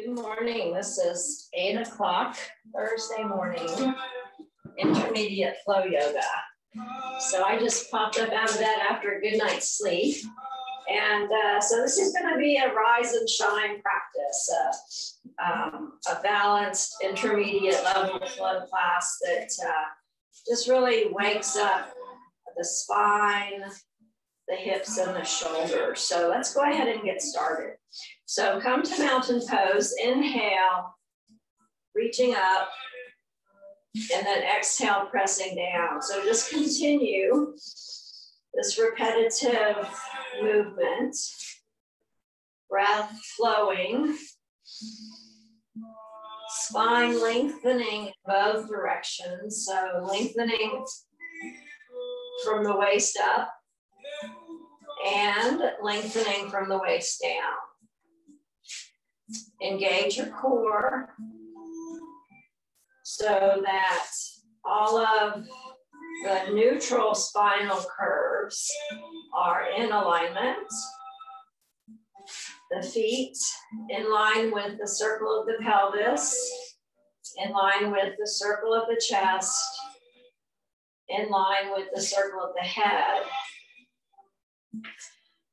Good morning. This is 8 o'clock Thursday morning, intermediate flow yoga. So I just popped up out of that after a good night's sleep. And so this is going to be a rise and shine practice, a balanced intermediate level flow class that just really wakes up the spine, the hips, and the shoulders. So let's go ahead and get started. So come to mountain pose, inhale, reaching up, and then exhale, pressing down. So just continue this repetitive movement, breath flowing, spine lengthening in both directions. So lengthening from the waist up and lengthening from the waist down. Engage your core so that all of the neutral spinal curves are in alignment. The feet in line with the circle of the pelvis, in line with the circle of the chest, in line with the circle of the head.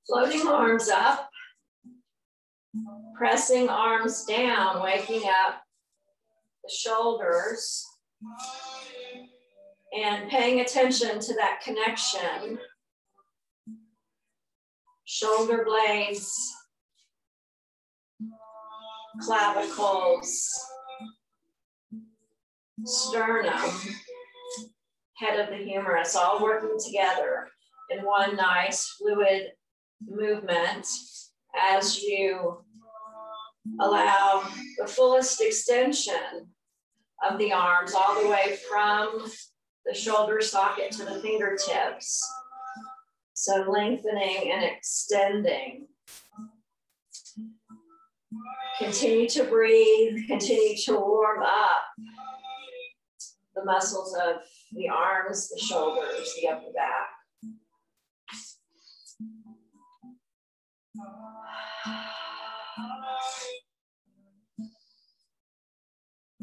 Floating arms up, pressing arms down, waking up the shoulders, and paying attention to that connection. Shoulder blades, clavicles, sternum, head of the humerus, all working together in one nice fluid movement as you allow the fullest extension of the arms all the way from the shoulder socket to the fingertips. So lengthening and extending. Continue to breathe, continue to warm up the muscles of the arms, the shoulders, the upper back.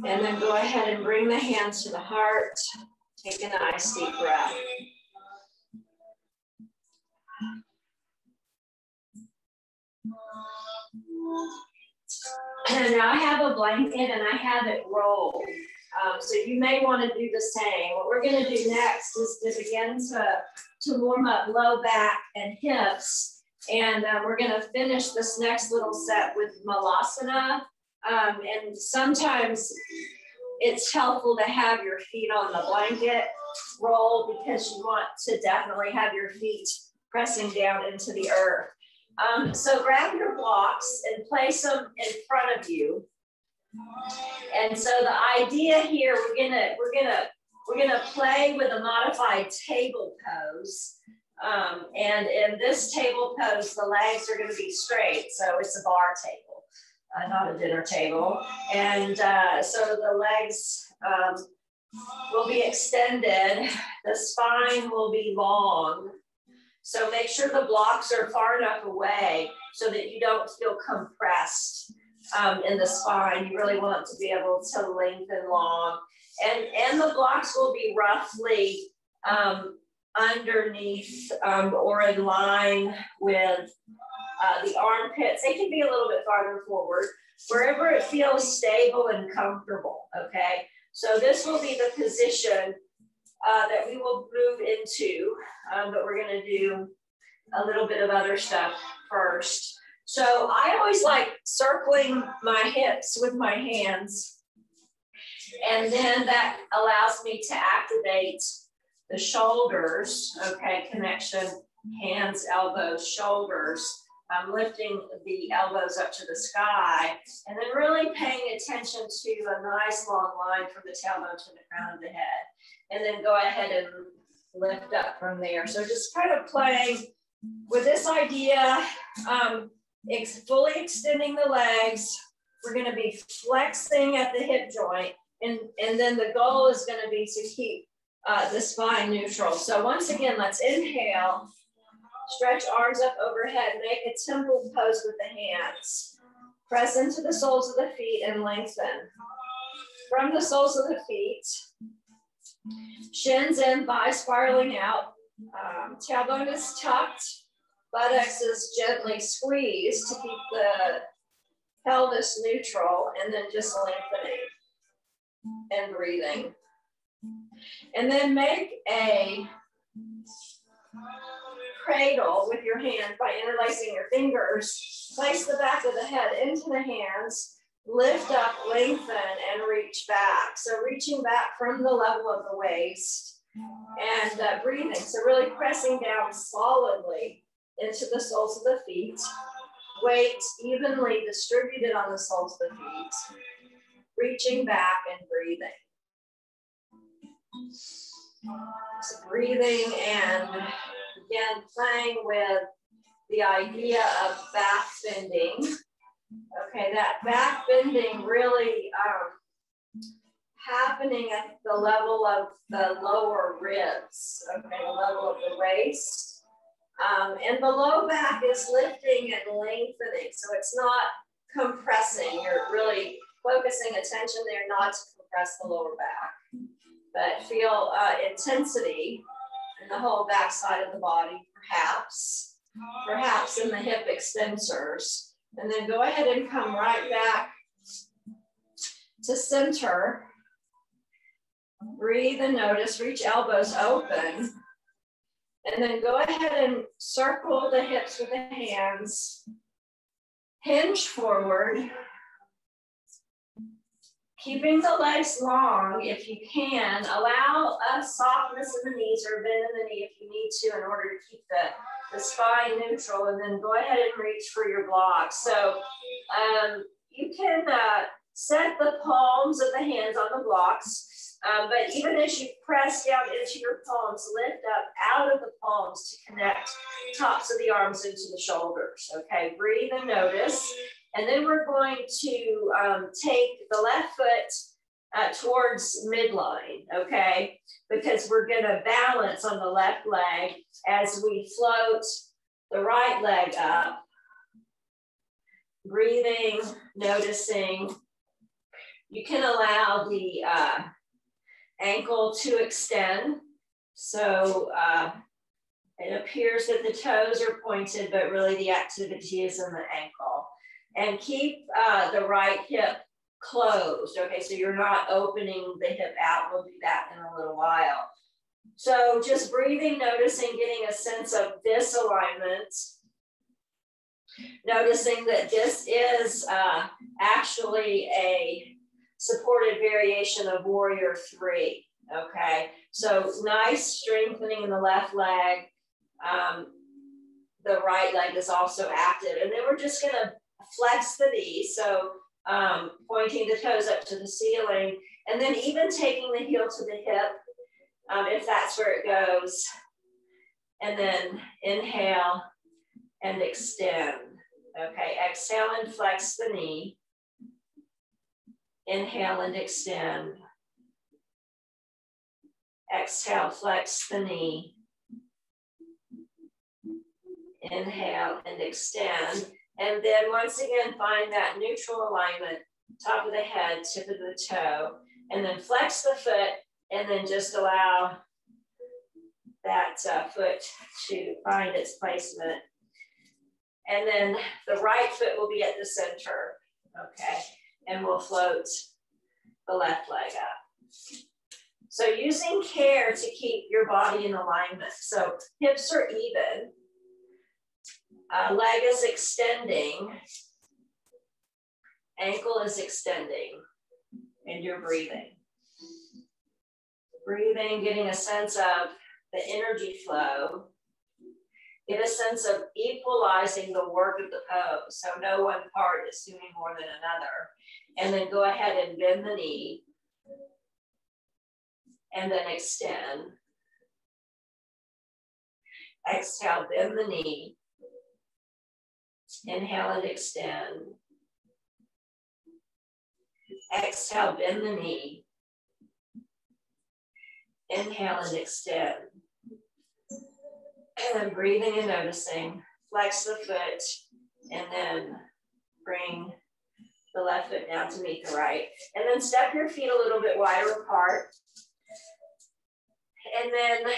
And then go ahead and bring the hands to the heart. Take a nice deep breath. And now I have a blanket and I have it rolled. So you may want to do the same. What we're going to do next is to begin to warm up low back and hips. And we're going to finish this next little set with malasana. And sometimes it's helpful to have your feet on the blanket roll because you want to definitely have your feet pressing down into the earth. So grab your blocks and place them in front of you. And so the idea here, we're gonna play with a modified table pose. And in this table pose, the legs are going to be straight. So it's a bar table, not a dinner table. And so the legs will be extended. The spine will be long. So make sure the blocks are far enough away so that you don't feel compressed in the spine. You really want to be able to lengthen long. And the blocks will be roughly underneath or in line with the armpits. They can be a little bit farther forward, wherever it feels stable and comfortable, okay? So this will be the position that we will move into, but we're gonna do a little bit of other stuff first. So I always like circling my hips with my hands, and then that allows me to activate the shoulders, okay, connection, hands, elbows, shoulders. I'm lifting the elbows up to the sky, and then really paying attention to a nice long line from the tailbone to the crown of the head. And then go ahead and lift up from there. So just kind of playing with this idea, fully extending the legs. We're gonna be flexing at the hip joint, and then the goal is gonna be to keep the spine neutral. So once again, let's inhale, stretch arms up overhead, make a temple pose with the hands. Press into the soles of the feet and lengthen. From the soles of the feet, shins in, thighs spiraling out, tailbone is tucked, buttocks is gently squeezed to keep the pelvis neutral, and then just lengthening and breathing. And then make a cradle with your hand by interlacing your fingers. Place the back of the head into the hands, lift up, lengthen, and reach back. So reaching back from the level of the waist and breathing. So really pressing down solidly into the soles of the feet. Weight evenly distributed on the soles of the feet. Reaching back and breathing. So breathing and again playing with the idea of back bending. Okay, that back bending really happening at the level of the lower ribs, okay, the level of the waist. And the low back is lifting and lengthening, so it's not compressing. You're really focusing attention there not to compress the lower back, but feel intensity in the whole back side of the body, perhaps in the hip extensors. And then go ahead and come right back to center. Breathe and notice, reach elbows open. And then go ahead and circle the hips with the hands. Hinge forward. Keeping the legs long if you can. Allow a softness in the knees or a bend in the knee if you need to in order to keep the spine neutral, and then go ahead and reach for your blocks. So you can set the palms of the hands on the blocks, but even as you press down into your palms, lift up out of the palms to connect tops of the arms into the shoulders. Okay, breathe and notice. And then we're going to take the left foot towards midline, okay? Because we're gonna balance on the left leg as we float the right leg up. Breathing, noticing. You can allow the ankle to extend. So it appears that the toes are pointed, but really the activity is in the ankle. And keep the right hip closed, okay? So you're not opening the hip out. We'll do that in a little while. So just breathing, noticing, getting a sense of this alignment. Noticing that this is actually a supported variation of Warrior 3, okay? So nice strengthening in the left leg. The right leg is also active. And then we're just gonna flex the knees, so pointing the toes up to the ceiling, and then even taking the heel to the hip, if that's where it goes. And then inhale and extend. Okay, exhale and flex the knee. Inhale and extend. Exhale, flex the knee. Inhale and extend. And then once again, find that neutral alignment, top of the head, tip of the toe, and then flex the foot, and then just allow that foot to find its placement. And then the right foot will be at the center, okay? And we'll float the left leg up. So using care to keep your body in alignment. So hips are even. Leg is extending, ankle is extending, and you're breathing. Breathing, getting a sense of the energy flow. Get a sense of equalizing the work of the pose. So no one part is doing more than another. And then go ahead and bend the knee. And then extend. Exhale, bend the knee. Inhale and extend. Exhale, bend the knee. Inhale and extend. And then breathing and noticing. Flex the foot and then bring the left foot down to meet the right. And then step your feet a little bit wider apart. And then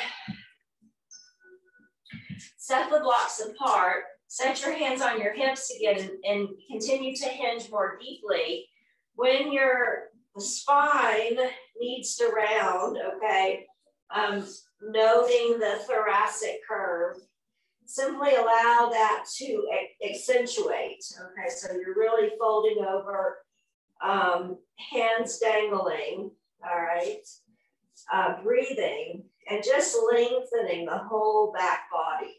set the blocks apart. Set your hands on your hips again and continue to hinge more deeply. When the spine needs to round, okay, noting the thoracic curve, simply allow that to accentuate. Okay, so you're really folding over, hands dangling, all right, breathing, and just lengthening the whole back body.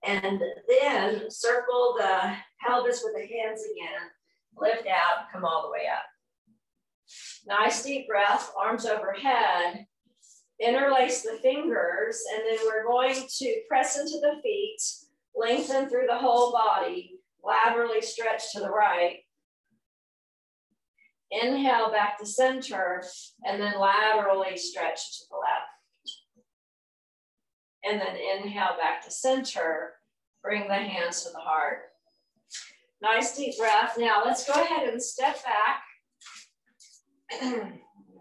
And then circle the pelvis with the hands again, lift out, come all the way up. Nice deep breath, arms overhead. Interlace the fingers, and then we're going to press into the feet, lengthen through the whole body, laterally stretch to the right. Inhale back to center, and then laterally stretch to the left. And then inhale back to center, bring the hands to the heart. Nice deep breath. Now let's go ahead and step back.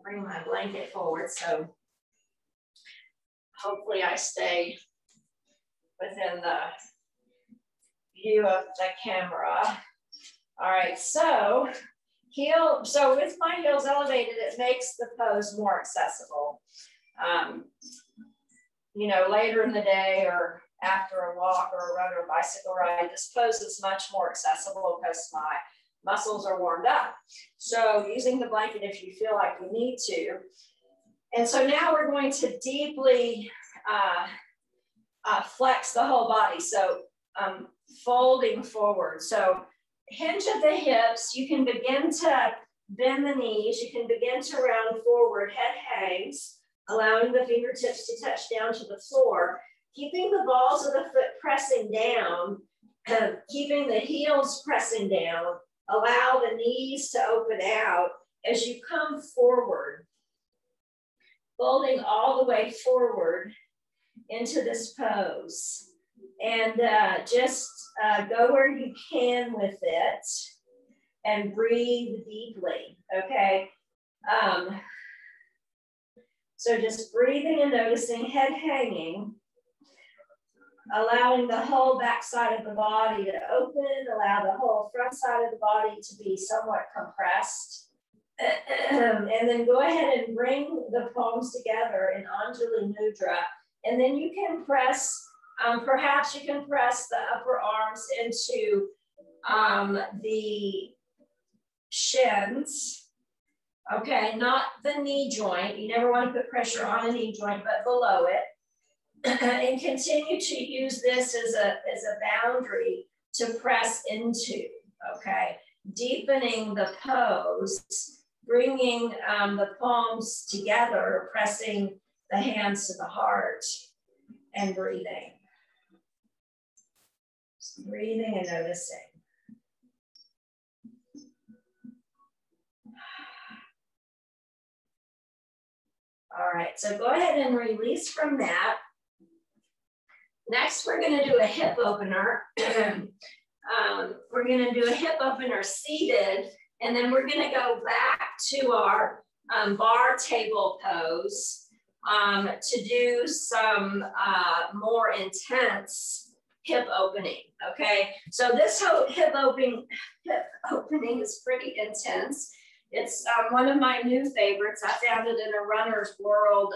Bring my blanket forward so hopefully I stay within the view of the camera. All right, so with my heels elevated, it makes the pose more accessible. You know, later in the day or after a walk or a run or bicycle ride, this pose is much more accessible because my muscles are warmed up. So using the blanket if you feel like you need to. And so now we're going to deeply flex the whole body. So folding forward. So hinge at the hips. You can begin to bend the knees. You can begin to round forward. Head hangs, allowing the fingertips to touch down to the floor. Keeping the balls of the foot pressing down, keeping the heels pressing down. Allow the knees to open out as you come forward. Folding all the way forward into this pose. And just go where you can with it and breathe deeply, okay? So just breathing and noticing head hanging, allowing the whole back side of the body to open, allow the whole front side of the body to be somewhat compressed. And then go ahead and bring the palms together in Anjali Mudra. And then you can press, perhaps you can press the upper arms into the shins. Okay, not the knee joint. You never want to put pressure on a knee joint, but below it. And continue to use this as a boundary to press into, okay? Deepening the pose, bringing the palms together, pressing the hands to the heart, and breathing. Just breathing and noticing. All right, so go ahead and release from that. Next, we're going to do a hip opener. We're going to do a hip opener seated, and then we're going to go back to our bar table pose to do some more intense hip opening, okay? So this hip opening is pretty intense. It's one of my new favorites. I found it in a Runner's World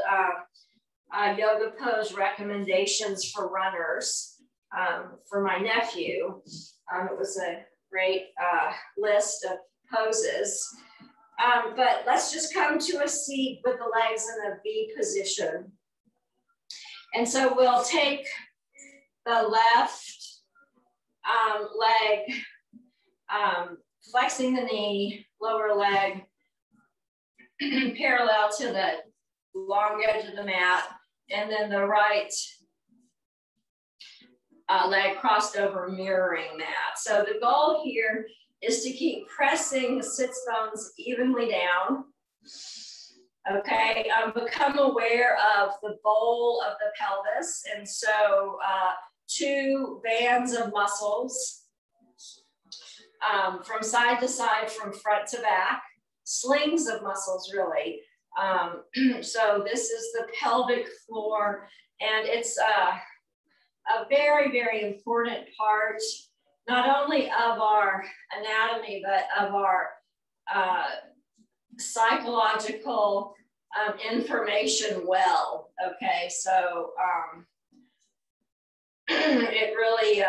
yoga pose recommendations for runners for my nephew. It was a great list of poses. But let's just come to a seat with the legs in a V position. And so we'll take the left leg, flexing the knee, lower leg parallel to the long edge of the mat, and then the right leg crossed over, mirroring that. So the goal here is to keep pressing the sits bones evenly down. Okay, become aware of the bowl of the pelvis. And so two bands of muscles from side to side, from front to back, slings of muscles really. So this is the pelvic floor, and it's a very, very important part, not only of our anatomy, but of our psychological information well, okay? So it really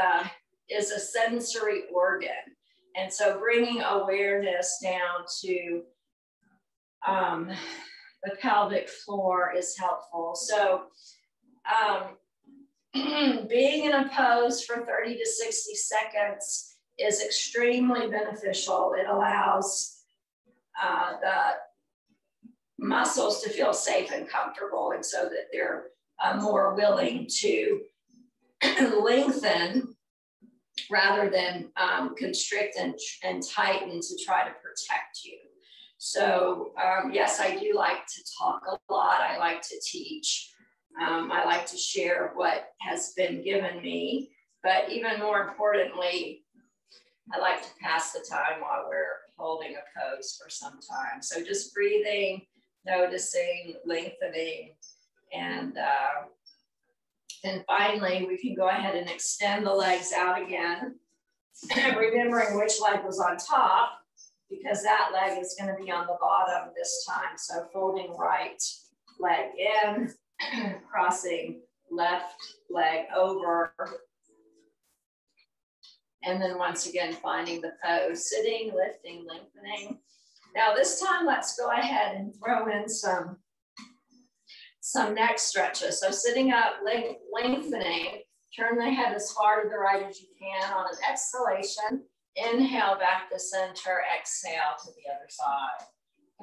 is a sensory organ. And so bringing awareness down to the pelvic floor is helpful. So being in a pose for 30 to 60 seconds is extremely beneficial. It allows the muscles to feel safe and comfortable, and so that they're more willing to lengthen rather than constrict and tighten to try to protect you. So yes, I do like to talk a lot. I like to teach. I like to share what has been given me, but even more importantly, I like to pass the time while we're holding a pose for some time. So just breathing, noticing, lengthening, and then finally, we can go ahead and extend the legs out again, remembering which leg was on top, because that leg is going to be on the bottom this time. So folding right leg in, crossing left leg over, and then once again, finding the pose, sitting, lifting, lengthening. Now this time, let's go ahead and throw in some neck stretches. So sitting up, lengthening, turn the head as far to the right as you can. On an exhalation, inhale back to center, exhale to the other side.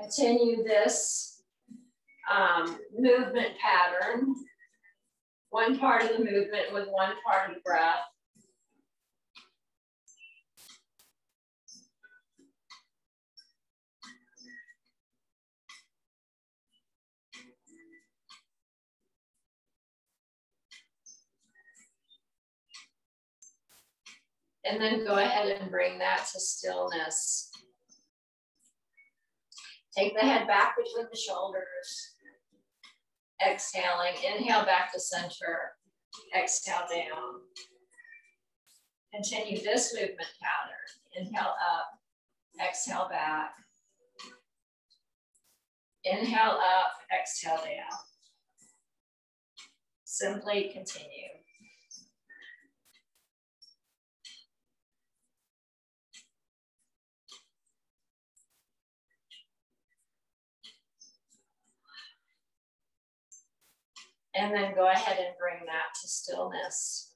Continue this movement pattern, one part of the movement with one part of the breath. And then go ahead and bring that to stillness. Take the head back between the shoulders. Exhaling, inhale back to center, exhale down. Continue this movement pattern. Inhale up, exhale back. Inhale up, exhale down. Simply continue. And then go ahead and bring that to stillness.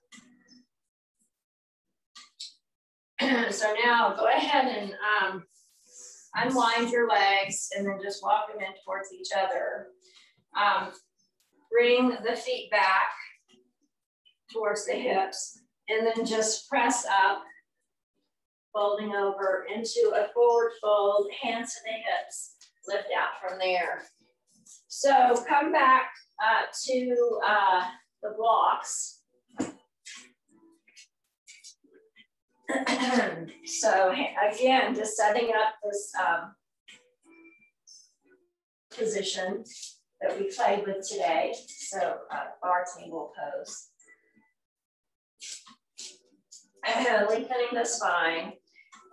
So now go ahead and unwind your legs and then just walk them in towards each other. Bring the feet back towards the hips and then just press up, folding over into a forward fold, hands to the hips, lift out from there. So come back to the blocks. So again, just setting up this position that we played with today. So bar table pose. Lengthening the spine.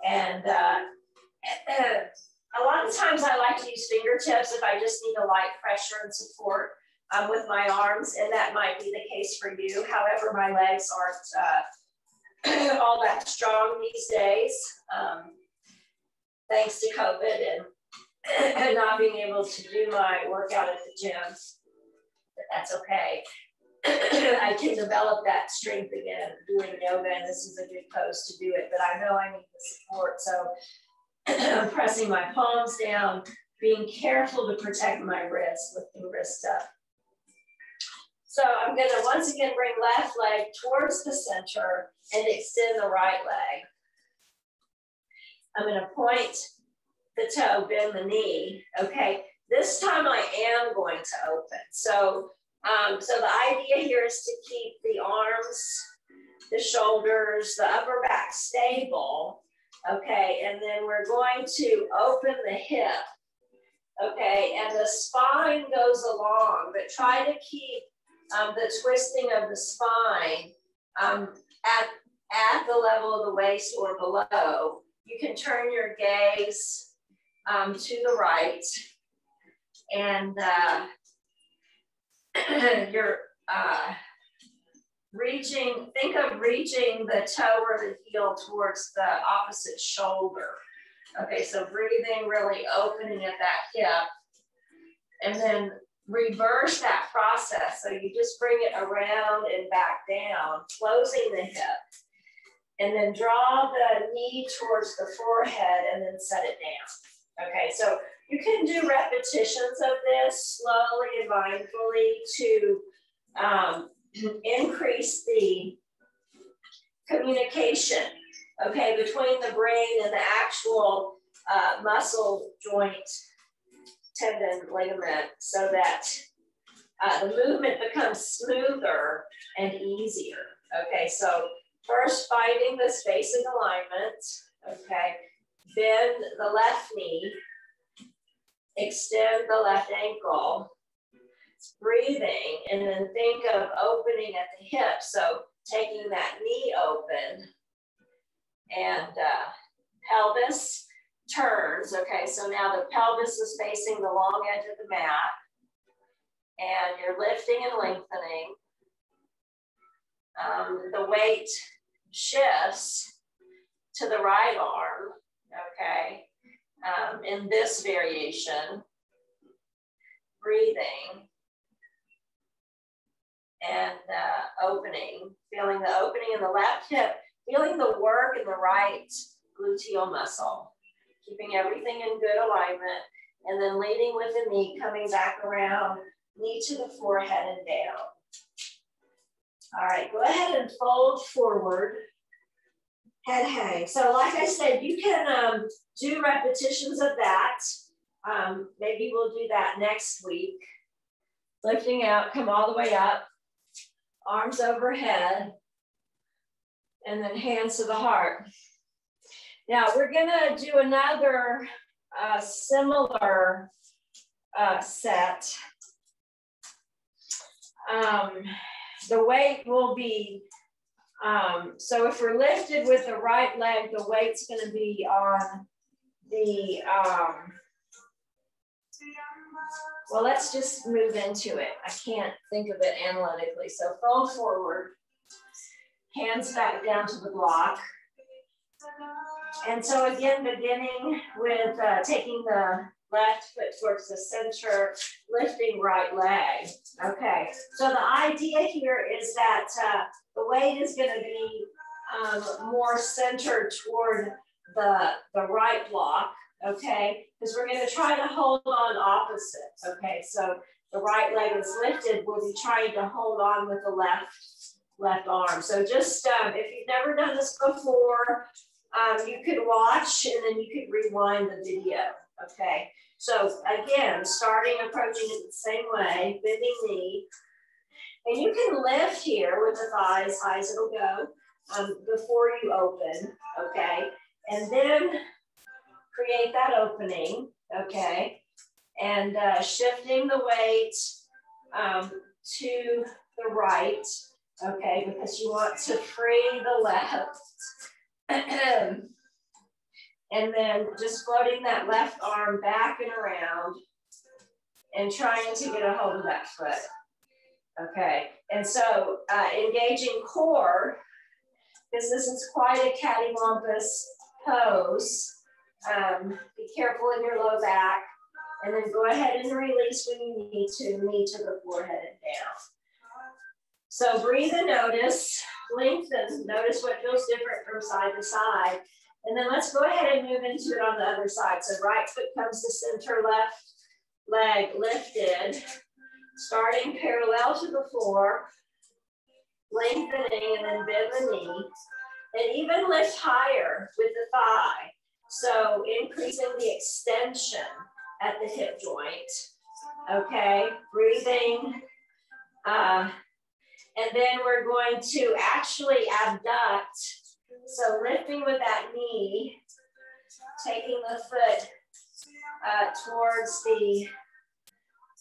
And a lot of times I like to use fingertips if I just need a light pressure and support with my arms, and that might be the case for you. However, my legs aren't all that strong these days, thanks to COVID and not being able to do my workout at the gym, but that's okay. I can develop that strength again doing yoga, and this is a good pose to do it, but I know I need the support, so I'm pressing my palms down, being careful to protect my wrist, lifting wrist up. So I'm going to once again bring left leg towards the center and extend the right leg. I'm going to point the toe, bend the knee. Okay, this time I am going to open. So, so the idea here is to keep the arms, the shoulders, the upper back stable, Okay, and then we're going to open the hip. Okay, and the spine goes along, but try to keep the twisting of the spine at the level of the waist or below. You can turn your gaze to the right, and you're think of reaching the toe or the heel towards the opposite shoulder. Okay, so breathing, really opening at that hip, and then reverse that process. So you just bring it around and back down, closing the hip, and then draw the knee towards the forehead and then set it down. Okay, so you can do repetitions of this slowly and mindfully to increase the communication, okay, between the brain and the actual muscle joint, tendon, ligament, so that the movement becomes smoother and easier. Okay, so first finding this basic alignment, okay, bend the left knee, extend the left ankle, breathing, and then think of opening at the hip. So taking that knee open, and pelvis turns. Okay, so now the pelvis is facing the long edge of the mat, and you're lifting and lengthening. The weight shifts to the right arm, okay, in this variation. Breathing and opening, feeling the opening in the left hip, feeling the work in the right gluteal muscle, keeping everything in good alignment, and then leading with the knee, coming back around, knee to the forehead and down. All right, go ahead and fold forward, head hang. So like I said, you can do repetitions of that. Maybe we'll do that next week. Lifting out, come all the way up, arms overhead, and then hands to the heart. Now we're gonna do another similar set. The weight will be, so if we're lifted with the right leg, the weight's gonna be on the, well, let's just move into it. I can't think of it analytically. So fold forward, hands back down to the block. And so again, beginning with taking the left foot towards the center, lifting right leg. Okay, so the idea here is that the weight is going to be more centered toward the right block. Okay, because we're going to try to hold on opposite. Okay, so the right leg is lifted, we'll be trying to hold on with the left arm. So just if you've never done this before, you could watch and then you could rewind the video. Okay, so again, approaching it the same way, bending knee, and you can lift here with the thighs, high as it'll go, before you open. Okay, and then create that opening, okay, and shifting the weight to the right, okay, because you want to free the left. And then just floating that left arm back and around and trying to get a hold of that foot, okay. And so engaging core, because this is quite a cattywampus pose. Be careful in your low back, and then go ahead and release when you need to, knee to the forehead and down. So breathe and notice, lengthen, notice what feels different from side to side. And then let's go ahead and move into it on the other side. So right foot comes to center, left leg lifted, starting parallel to the floor, lengthening and then bend the knee, and even lift higher with the thigh. So increasing the extension at the hip joint, okay, breathing, and then we're going to actually abduct, so lifting with that knee, taking the foot towards the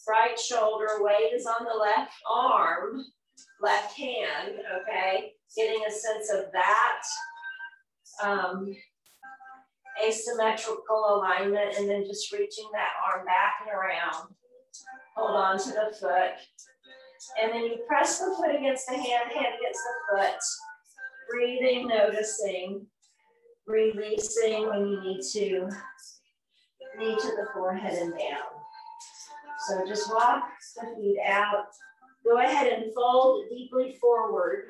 right shoulder. Weight is on the left arm, left hand, okay? Getting a sense of that. Asymmetrical alignment, and then just reaching that arm back and around. Hold on to the foot. And then you press the foot against the hand, hand against the foot. Breathing, noticing, releasing when you need to. Knee to the forehead and down. So just walk the feet out. Go ahead and fold deeply forward.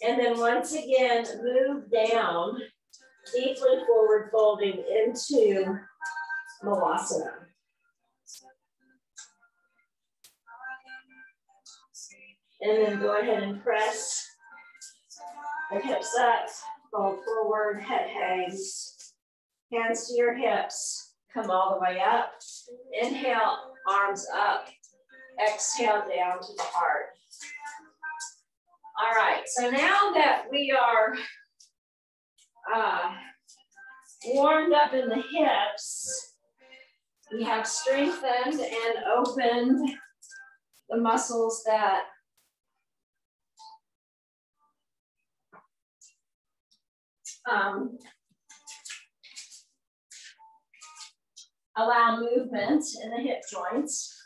And then once again, move down, deeply forward, folding into Malasana. And then go ahead and press the hips up, fold forward, head hangs. Hands to your hips, come all the way up. Inhale, arms up. Exhale, down to the heart. All right, so now that we are warmed up in the hips, we have strengthened and opened the muscles that allow movement in the hip joints.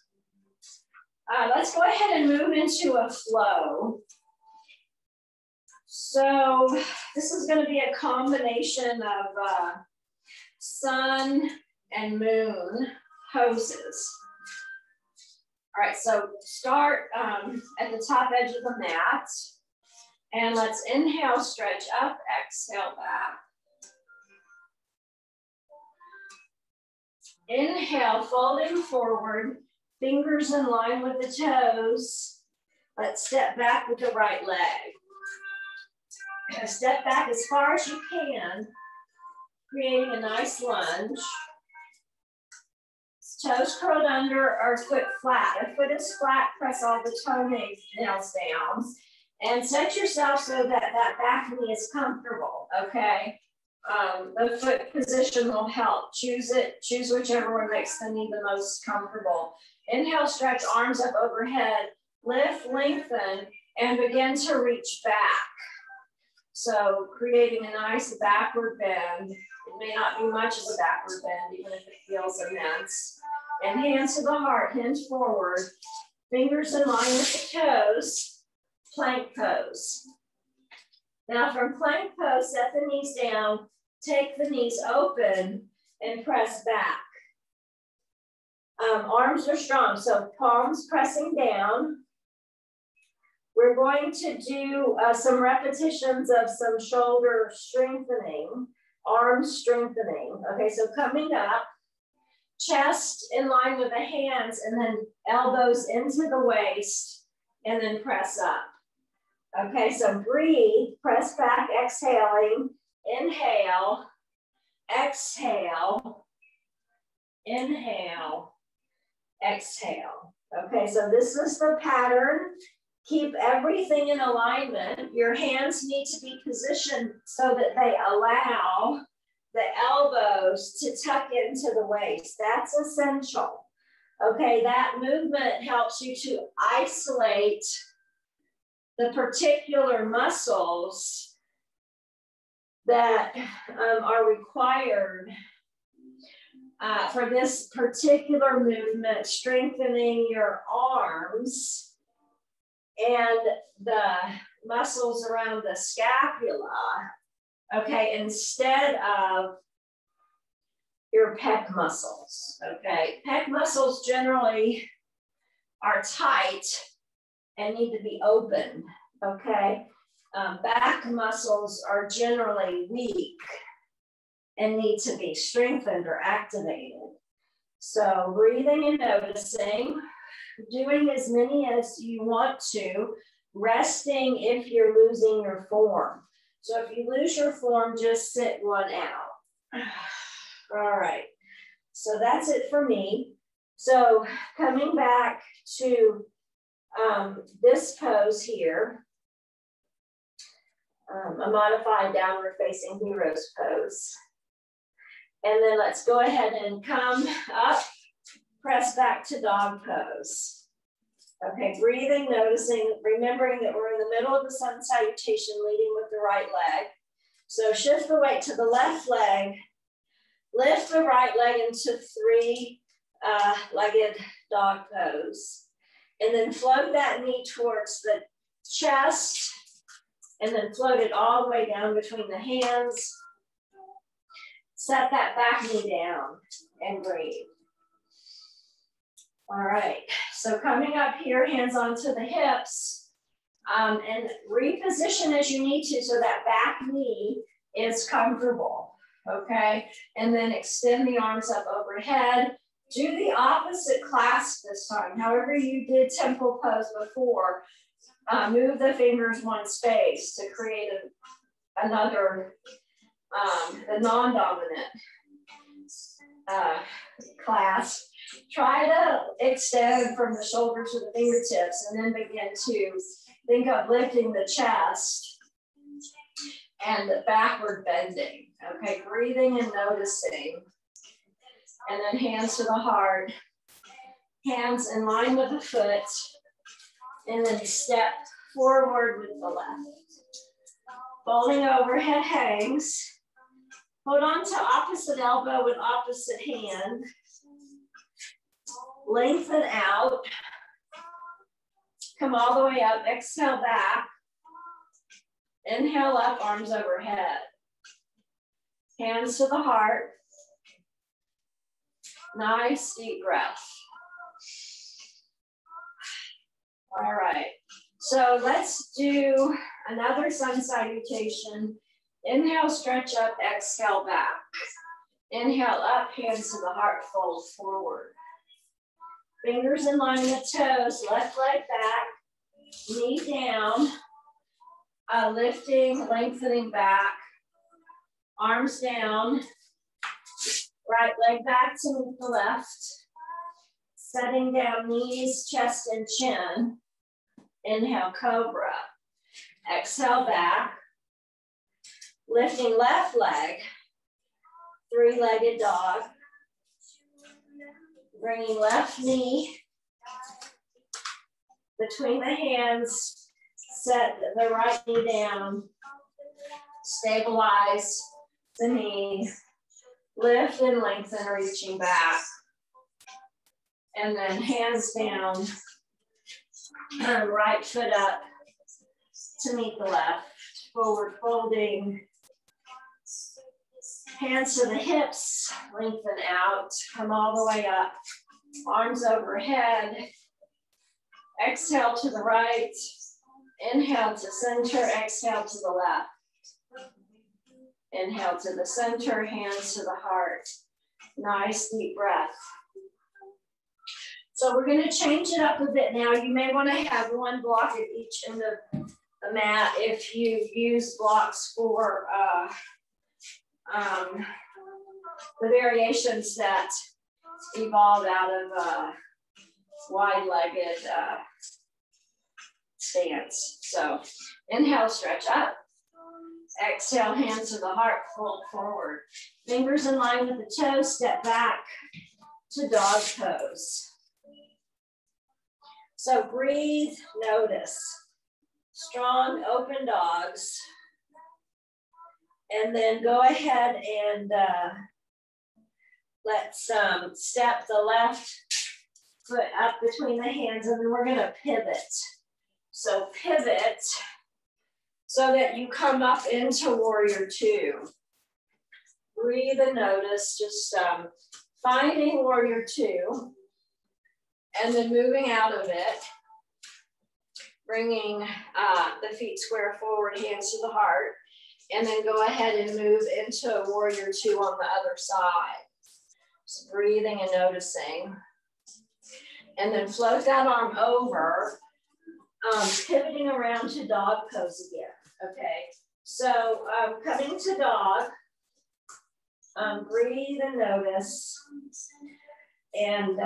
Let's go ahead and move into a flow. So this is going to be a combination of sun and moon poses. All right, so start at the top edge of the mat. And let's inhale, stretch up, exhale back. Inhale, folding forward, fingers in line with the toes. Let's step back with the right leg. Step back as far as you can, creating a nice lunge. Toes curled under or foot flat. If foot is flat, press all the toenails down. And set yourself so that that back knee is comfortable, okay? The foot position will help. Choose it, choose whichever one makes the knee the most comfortable. Inhale, stretch arms up overhead, lift, lengthen, and begin to reach back. So creating a nice backward bend. It may not be much of a backward bend, even if it feels immense. And hands to the heart, hinge forward, fingers in line with the toes. Plank pose. Now from plank pose, set the knees down, take the knees open and press back. Arms are strong, so palms pressing down. We're going to do some repetitions of some shoulder strengthening, arm strengthening. Okay, so coming up, chest in line with the hands and then elbows into the waist and then press up. Okay, so breathe, press back, exhaling, inhale, exhale, inhale, exhale. Okay, so this is the pattern. Keep everything in alignment. Your hands need to be positioned so that they allow the elbows to tuck into the waist. That's essential. Okay, that movement helps you to isolate the particular muscles that are required for this particular movement, strengthening your arms and the muscles around the scapula, okay, instead of your pec muscles, okay? Pec muscles generally are tight and need to be opened, okay? Back muscles are generally weak and need to be strengthened or activated. So breathing and noticing, doing as many as you want to, resting if you're losing your form. So if you lose your form, just sit one out. All right, so that's it for me. So coming back to this pose here, a modified downward facing hero's pose. And then let's go ahead and come up, press back to dog pose. Okay, breathing, noticing, remembering that we're in the middle of the sun salutation, leading with the right leg. So shift the weight to the left leg, lift the right leg into three-legged dog pose. And then float that knee towards the chest, and then float it all the way down between the hands. Set that back knee down and breathe. All right, so coming up here, hands onto the hips, and reposition as you need to so that back knee is comfortable, okay? And then extend the arms up overhead. Do the opposite clasp this time. However you did temple pose before, move the fingers one space to create another, the non-dominant clasp. Try to extend from the shoulder to the fingertips and then begin to think of lifting the chest and the backward bending. Okay, breathing and noticing. And then hands to the heart, hands in line with the foot, and then step forward with the left. Folding overhead hangs. Hold on to opposite elbow with opposite hand. Lengthen out. Come all the way up, exhale back. Inhale up, arms overhead. Hands to the heart. Nice deep breath. All right, so let's do another sun salutation. Inhale, stretch up, exhale back. Inhale up, hands to the heart, fold forward. Fingers in line with toes, left leg back, knee down, lifting, lengthening back, arms down, right leg back to meet the left, setting down knees, chest, and chin. Inhale, cobra. Exhale, back. Lifting left leg, three-legged dog. Bringing left knee between the hands, set the right knee down, stabilize the knee, lift and lengthen, reaching back. And then hands down, right foot up to meet the left, forward folding. Hands to the hips, lengthen out, come all the way up, arms overhead. Exhale to the right, inhale to center, exhale to the left. Inhale to the center, hands to the heart. Nice deep breath. So we're going to change it up a bit now. You may want to have one block at each end of the mat if you use blocks for the variations that evolved out of wide-legged stance. So inhale, stretch up. Exhale, hands to the heart, fold forward. Fingers in line with the toes, step back to dog pose. So breathe, notice. Strong, open dogs. And then go ahead and let's step the left foot up between the hands, and then we're gonna pivot. So pivot so that you come up into warrior two. Breathe and notice, just finding warrior two, and then moving out of it, bringing the feet square forward, hands to the heart, and then go ahead and move into warrior two on the other side. Just breathing and noticing. And then float that arm over, pivoting around to dog pose again, okay? So coming to dog, breathe and notice. And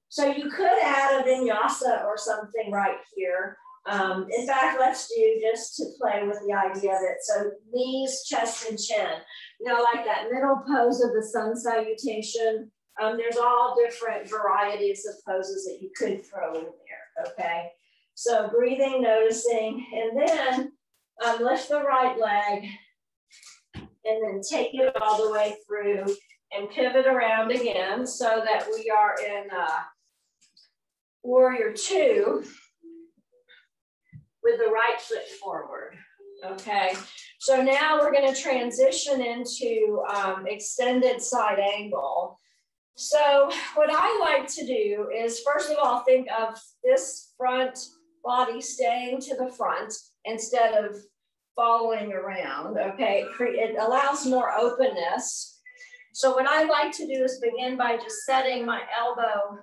so you could add a vinyasa or something right here. In fact, let's do just to play with the idea of it. So knees, chest, and chin. you know, like that middle pose of the sun salutation. There's all different varieties of poses that you could throw in there, okay? So breathing, noticing, and then lift the right leg and then take it all the way through and pivot around again so that we are in warrior two with the right foot forward, okay? So now we're gonna transition into extended side angle. So what I like to do is, first of all, think of this front body staying to the front instead of following around, okay? It allows more openness. So what I like to do is begin by just setting my elbow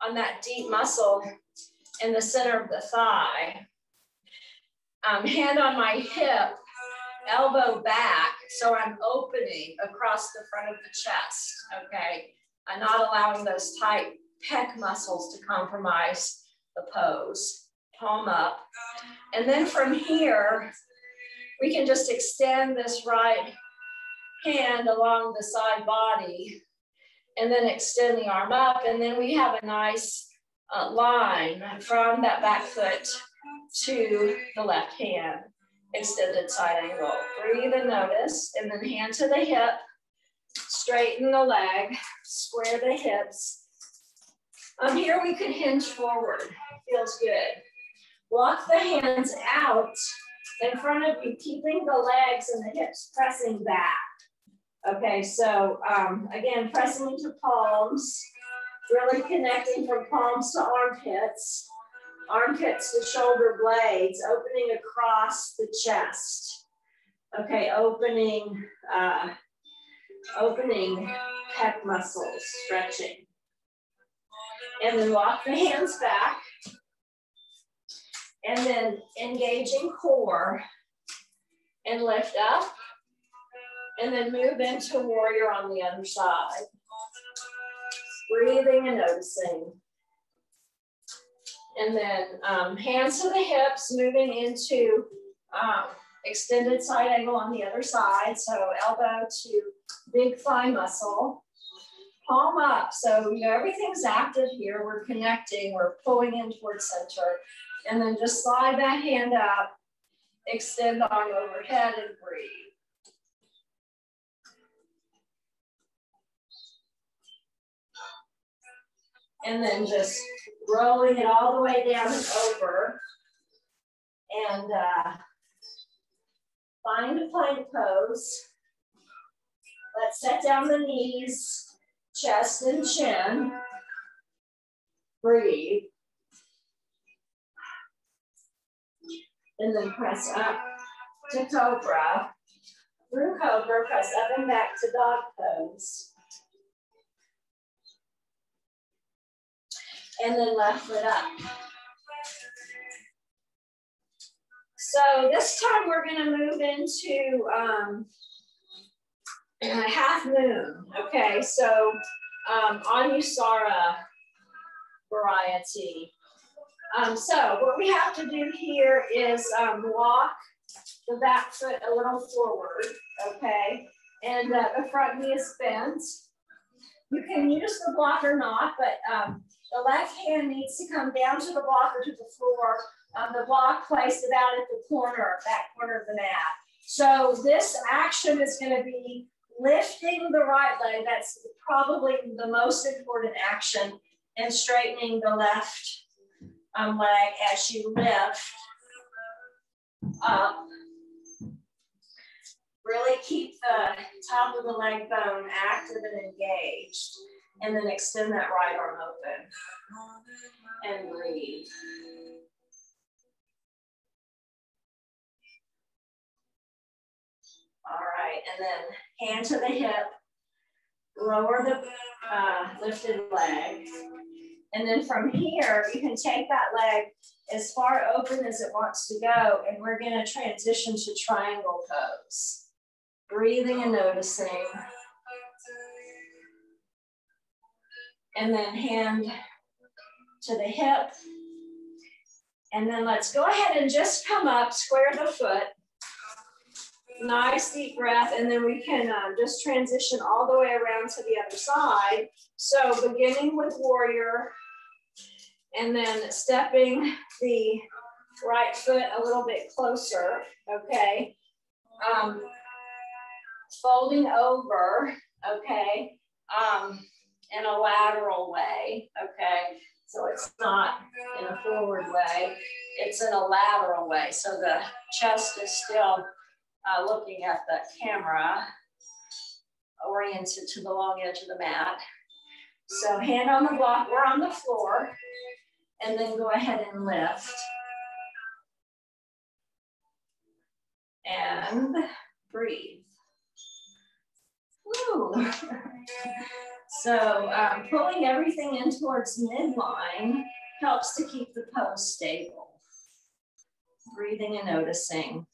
on that deep muscle in the center of the thigh. Hand on my hip, elbow back, so I'm opening across the front of the chest, okay? I'm not allowing those tight pec muscles to compromise the pose. Palm up. And then from here, we can just extend this right hand along the side body and then extend the arm up. And then we have a nice line from that back foot to the left hand, extended side angle. Breathe and notice, and then hand to the hip, straighten the leg, square the hips. Here we could hinge forward, feels good. Walk the hands out in front of you, keeping the legs and the hips pressing back. Okay, so again, pressing into palms, really connecting from palms to armpits, armpits to shoulder blades, opening across the chest. Okay, opening pec muscles, stretching. And then walk the hands back. And then engaging core and lift up. And then move into warrior on the other side. Breathing and noticing. And then hands to the hips, moving into extended side angle on the other side. So elbow to big thigh muscle. Palm up. So, you know, everything's active here. We're connecting, we're pulling in towards center. And then just slide that hand up, extend the arm overhead and breathe. And then just rolling it all the way down and over. And find a plank pose. Let's set down the knees, chest and chin. Breathe. And then press up to cobra. Through cobra, press up and back to dog pose. And then left foot up. So this time we're going to move into half moon. Okay, so Anusara variety. So what we have to do here is walk the back foot a little forward, okay? And the front knee is bent. You can use the block or not, but the left hand needs to come down to the block or to the floor. The block placed about at the corner, back corner of the mat. So this action is going to be lifting the right leg. That's probably the most important action, and straightening the left leg as you lift up. Really keep the top of the leg bone active and engaged, and then extend that right arm open and breathe. All right, and then hand to the hip, lower the lifted leg. And then from here, you can take that leg as far open as it wants to go, and we're gonna transition to triangle pose. Breathing and noticing. And then hand to the hip. And then let's go ahead and just come up, square the foot. Nice deep breath, and then we can just transition all the way around to the other side. So beginning with warrior, and then stepping the right foot a little bit closer, okay? Folding over, okay, in a lateral way, okay? So it's not in a forward way, it's in a lateral way. So the chest is still looking at the camera, oriented to the long edge of the mat. So hand on the block, we're on the floor, and then go ahead and lift. And breathe. Woo. So pulling everything in towards midline helps to keep the pose stable. Breathing and noticing.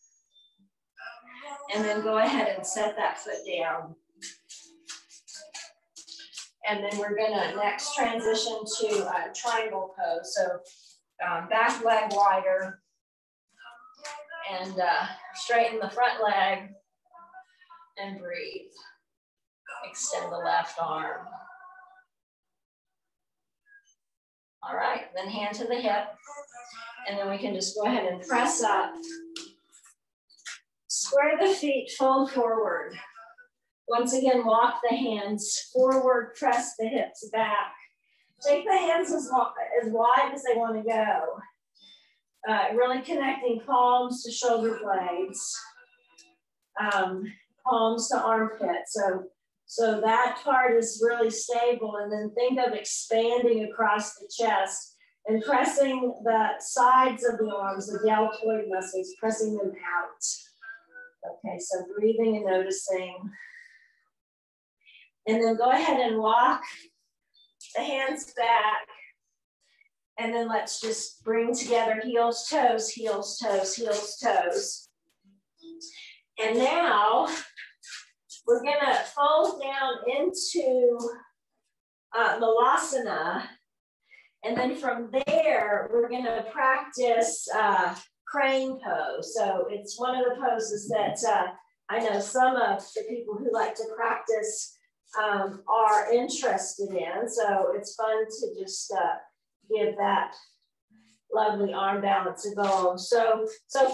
And then go ahead and set that foot down. And then we're gonna next transition to a triangle pose. So back leg wider and straighten the front leg and breathe. Extend the left arm. All right, then hand to the hip. And then we can just go ahead and press up. Square the feet, fold forward. Once again, walk the hands forward, press the hips back. Take the hands as wide as they want to go. Really connecting palms to shoulder blades, palms to armpit. So that part is really stable. And then think of expanding across the chest and pressing the sides of the arms, the deltoid muscles, pressing them out. Okay, so breathing and noticing. And then go ahead and walk the hands back. And then let's just bring together heels, toes, heels, toes, heels, toes. And now we're gonna fold down into malasana. And then from there, we're gonna practice crane pose. So it's one of the poses that I know some of the people who like to practice are interested in. So it's fun to just give that lovely arm balance a go. So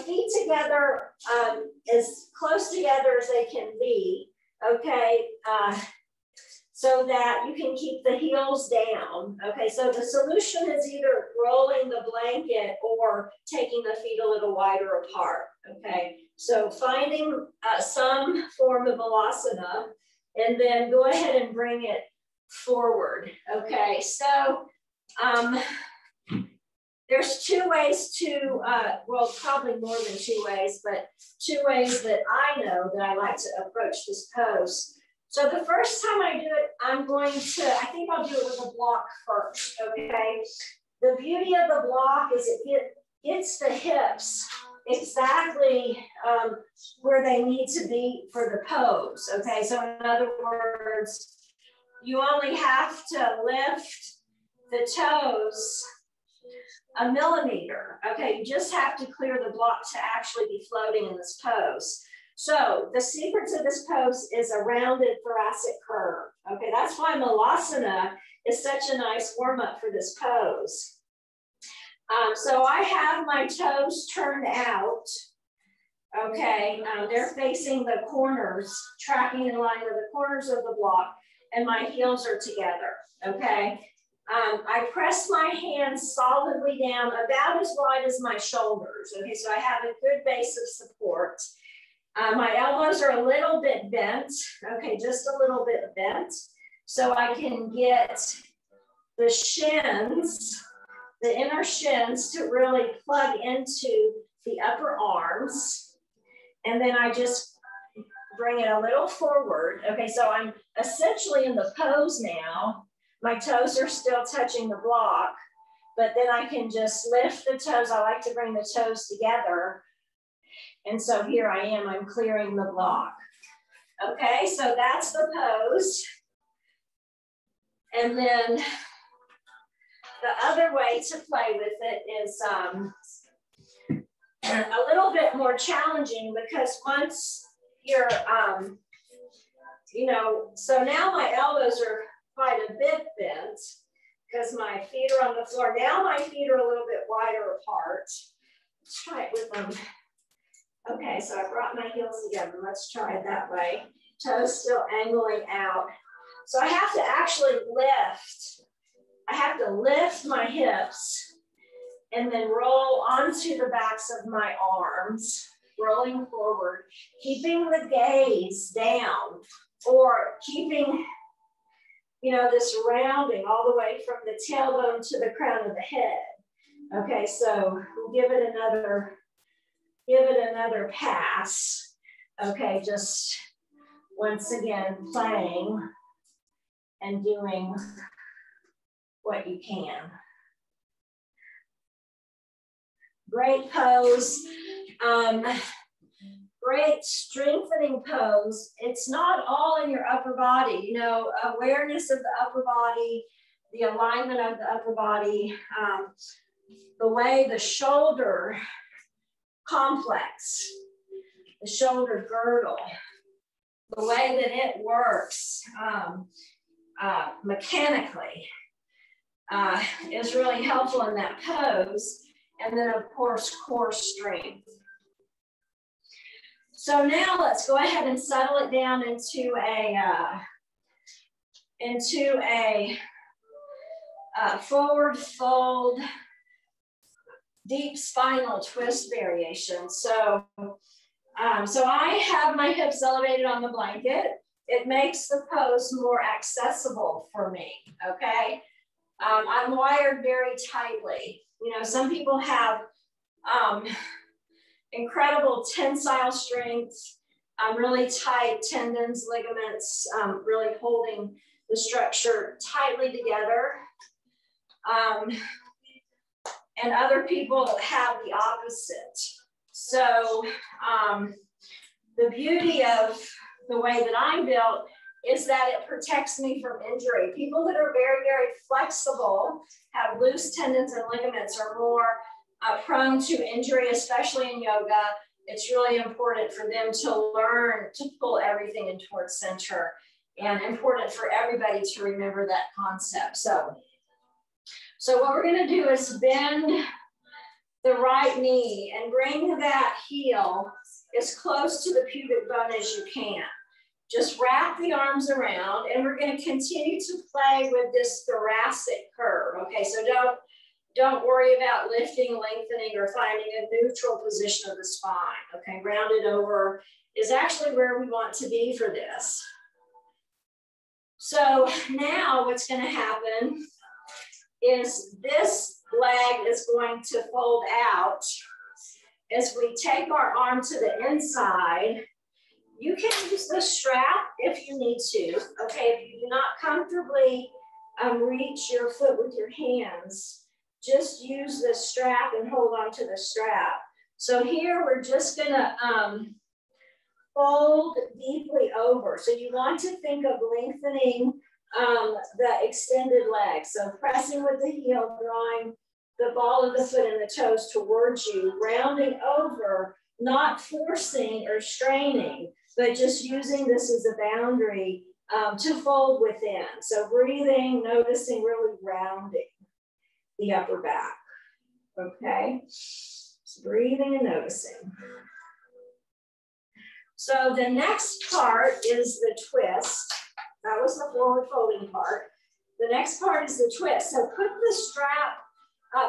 feet together, as close together as they can be, okay? So that you can keep the heels down. Okay, so the solution is either rolling the blanket or taking the feet a little wider apart, okay? So finding some form of alasana, and then go ahead and bring it forward, okay? So there's two ways to, well, probably more than two ways, but two ways that I know that I like to approach this pose. So the first time I do it, I'm going to, I think I'll do it with a block first, okay? The beauty of the block is it gets the hips exactly where they need to be for the pose, okay? So in other words, you only have to lift the toes a millimeter, okay? You just have to clear the block to actually be floating in this pose. So the secret to this pose is a rounded thoracic curve. Okay, that's why malasana is such a nice warm up for this pose. So I have my toes turned out. Okay, they're facing the corners, tracking in line with the corners of the block, and my heels are together. Okay, I press my hands solidly down about as wide as my shoulders. Okay, so I have a good base of support. My elbows are a little bit bent, okay, just a little bit bent, so I can get the shins, the inner shins, to really plug into the upper arms, and then I just bring it a little forward. Okay, so I'm essentially in the pose now. My toes are still touching the block, but then I can just lift the toes. I like to bring the toes together. And so here I am, I'm clearing the block. Okay, so that's the pose. And then the other way to play with it is a little bit more challenging, because once you know, so now my elbows are quite a bit bent because my feet are on the floor. Now my feet are a little bit wider apart. Let's try it with them. Okay, so I brought my heels together. Let's try it that way. Toes still angling out. So I have to actually lift. I have to lift my hips and then roll onto the backs of my arms, rolling forward, keeping the gaze down, or keeping, you know, this rounding all the way from the tailbone to the crown of the head. Okay, so we'll give it another pass. Okay, just once again, playing and doing what you can. Great pose. Great strengthening pose. It's not all in your upper body, you know, awareness of the upper body, the alignment of the upper body, the way the shoulder complex, the shoulder girdle, the way that it works mechanically is really helpful in that pose. And then of course, core strength. So now let's go ahead and settle it down into a forward fold, deep spinal twist variation. So I have my hips elevated on the blanket. It makes the pose more accessible for me, okay? I'm wired very tightly. You know, some people have incredible tensile strength, really tight tendons, ligaments, really holding the structure tightly together. And other people have the opposite. So the beauty of the way that I'm built is that it protects me from injury. People that are very, very flexible, have loose tendons and ligaments, are more prone to injury, especially in yoga. It's really important for them to learn to pull everything in towards center, and important for everybody to remember that concept. So what we're gonna do is bend the right knee and bring that heel as close to the pubic bone as you can. Just wrap the arms around, and we're going to continue to play with this thoracic curve. Okay, so don't worry about lifting, lengthening, or finding a neutral position of the spine. Okay, rounded over is actually where we want to be for this. So now what's going to happen is this leg is going to fold out as we take our arm to the inside. You can use the strap if you need to. Okay, if you do not comfortably reach your foot with your hands, just use the strap and hold on to the strap. So here we're just gonna fold deeply over. So you want to think of lengthening the extended leg. So pressing with the heel, drawing the ball of the foot and the toes towards you, rounding over, not forcing or straining, but just using this as a boundary to fold within. So breathing, noticing, really rounding the upper back, okay? So breathing and noticing. So the next part is the twist. That was the forward folding part. The next part is the twist. So put the strap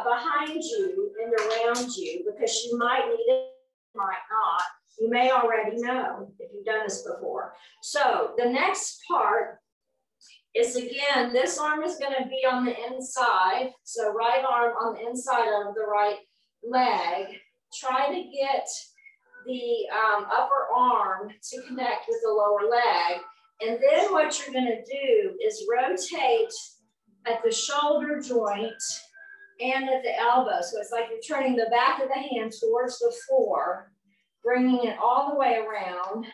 behind you and around you, because you might need it, might not. You may already know if you've done this before. So the next part is, again, this arm is going to be on the inside. So right arm on the inside of the right leg. Try to get the upper arm to connect with the lower leg. And then what you're going to do is rotate at the shoulder joint and at the elbow. So it's like you're turning the back of the hand towards the floor, bringing it all the way around,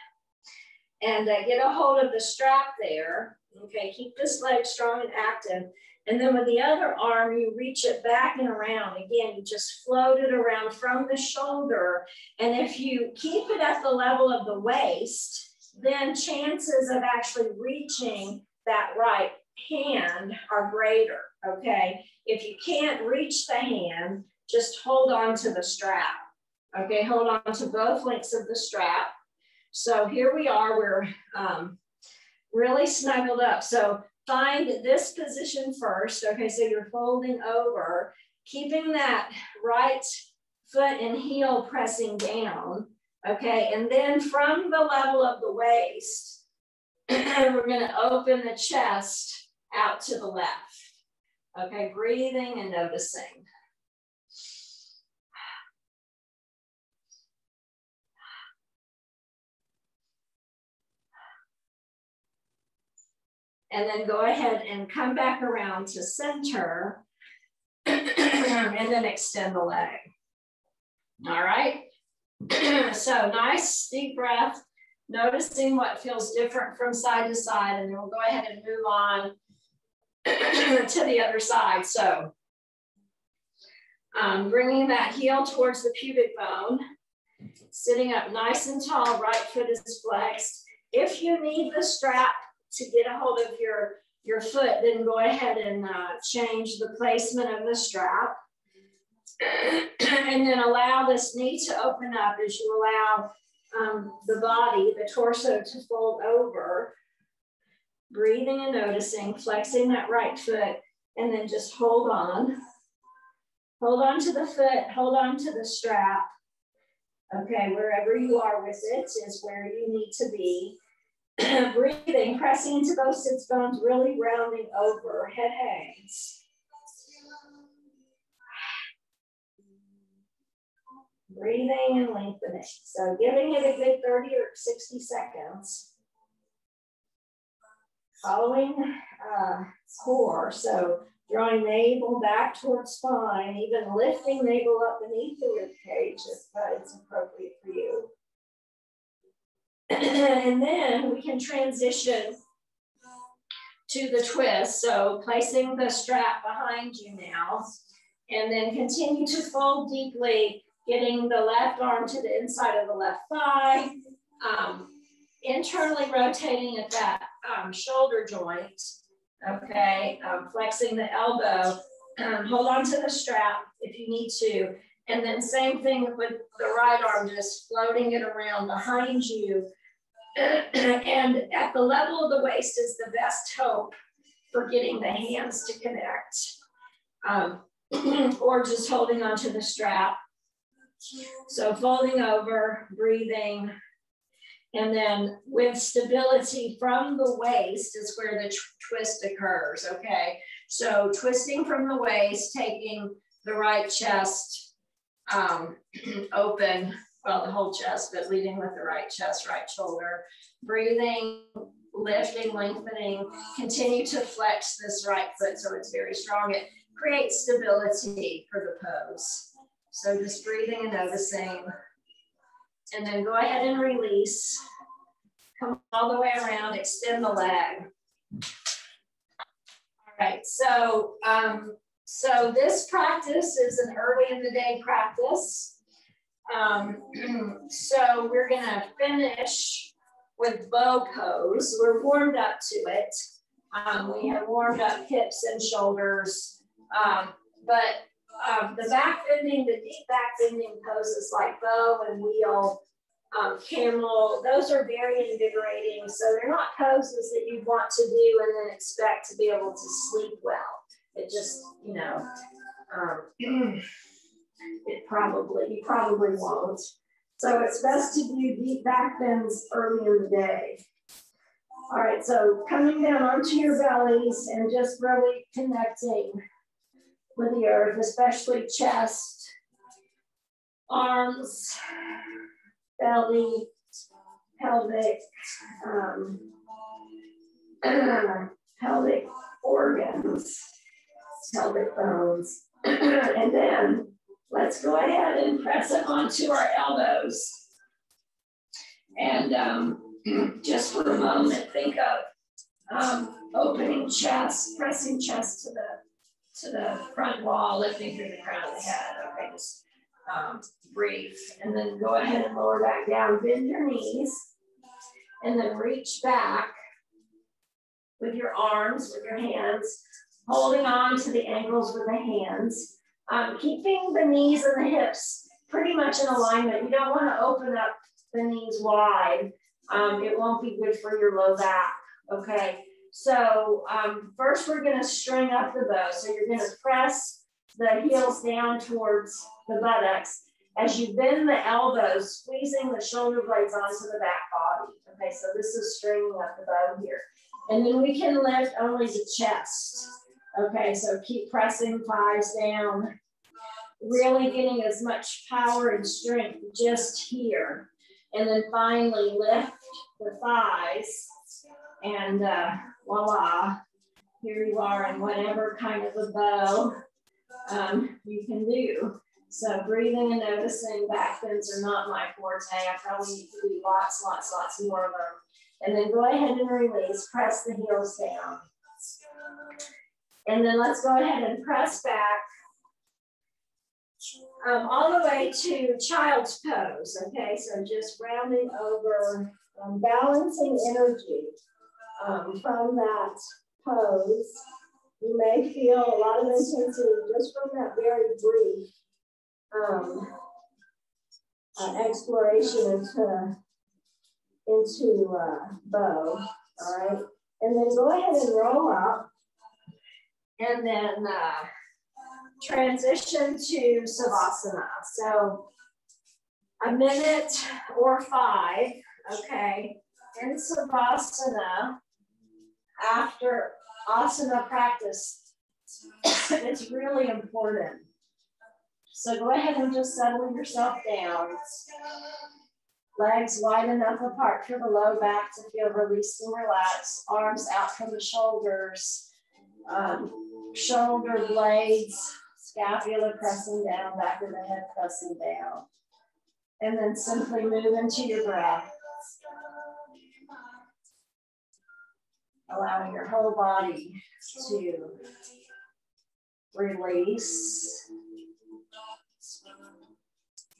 and get a hold of the strap there. Okay, keep this leg strong and active. And then with the other arm, you reach it back and around. Again, you just float it around from the shoulder. And if you keep it at the level of the waist, then chances of actually reaching that right hand are greater, okay? If you can't reach the hand, just hold on to the strap, okay? Hold on to both lengths of the strap. So here we are, we're really snuggled up. So find this position first, okay? So you're folding over, keeping that right foot and heel pressing down, okay? And then from the level of the waist, we're gonna open the chest out to the left, okay? Breathing and noticing. And then go ahead and come back around to center and then extend the leg. All right. So nice deep breath, noticing what feels different from side to side, and then we'll go ahead and move on to the other side. So bringing that heel towards the pubic bone, sitting up nice and tall, right foot is flexed. If you need the strap to get a hold of your foot, then go ahead and change the placement of the strap. And then allow this knee to open up as you allow the body, the torso to fold over. Breathing and noticing, flexing that right foot, and then just hold on. Hold on to the foot, hold on to the strap. Okay, wherever you are with it is where you need to be. Breathing, pressing into those sits bones, really rounding over, head hangs. Breathing and lengthening. So giving it a good 30 or 60 seconds. Following core, so drawing navel back towards spine, even lifting navel up beneath the rib cage if it's appropriate for you. And then we can transition to the twist. So placing the strap behind you now, and then continue to fold deeply, getting the left arm to the inside of the left thigh, internally rotating at that shoulder joint, okay, flexing the elbow, hold on to the strap if you need to, and then same thing with the right arm, just floating it around behind you, and at the level of the waist is the best hope for getting the hands to connect, or just holding onto the strap. So folding over, breathing, and then with stability from the waist is where the twist occurs, okay? So twisting from the waist, taking the right chest open, well, the whole chest, but leading with the right chest, right shoulder. Breathing, lifting, lengthening, continue to flex this right foot so it's very strong. It creates stability for the pose. So just breathing and noticing. And then go ahead and release. Come all the way around, extend the leg. All right, so, so this practice is an early in the day practice. So we're gonna finish with bow pose. We're warmed up to it. We have warmed up hips and shoulders, but the back bending, the deep back bending poses like bow and wheel, camel, those are very invigorating. So they're not poses that you want to do and then expect to be able to sleep well. It just, you know, you probably won't. So it's best to do deep back bends early in the day. All right, so coming down onto your bellies and just really connecting with the earth, especially chest, arms, belly, pelvic, pelvic organs, pelvic bones. And then let's go ahead and press it onto our elbows. And just for a moment, think of Opening chest, pressing chest to the front wall, lifting through the crown of the head. Okay, just breathe. And then go ahead and lower back down. Bend your knees. And then reach back with your arms, with your hands, holding on to the ankles with the hands. Keeping the knees and the hips pretty much in alignment. You don't want to open up the knees wide. It won't be good for your low back, okay? So first we're gonna string up the bow. So you're gonna press the heels down towards the buttocks. As you bend the elbows, squeezing the shoulder blades onto the back body. Okay, so this is stringing up the bow here. And then we can lift only the chest. Okay, so keep pressing thighs down, really getting as much power and strength just here. And then finally lift the thighs and voila, here you are in whatever kind of a bow you can do. So breathing and noticing back bends are not my forte. I probably need to do lots more of them. And then go ahead and release, press the heels down. And then let's go ahead and press back all the way to child's pose, okay? So just rounding over, balancing energy from that pose. You may feel a lot of intensity just from that very brief exploration into bow, all right? And then go ahead and roll up and then transition to Savasana. So a minute or 5, okay? In Savasana, after asana practice, it's really important. So go ahead and just settle yourself down. Legs wide enough apart for the low back to feel released and relaxed. Arms out from the shoulders. Shoulder blades, scapula pressing down, back of the head pressing down. And then simply move into your breath. Allowing your whole body to release.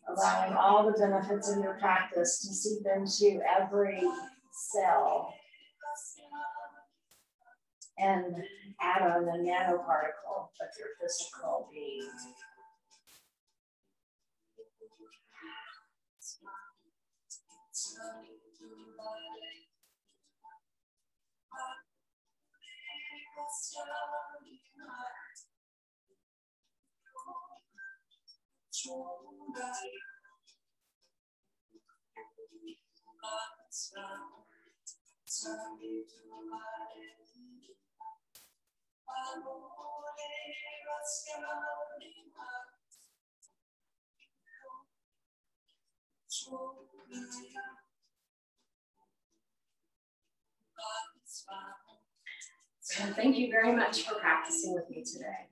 Allowing all the benefits of your practice to seep into every cell and atom and nanoparticle of your physical being. So thank you very much for practicing with me today.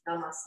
Namaste.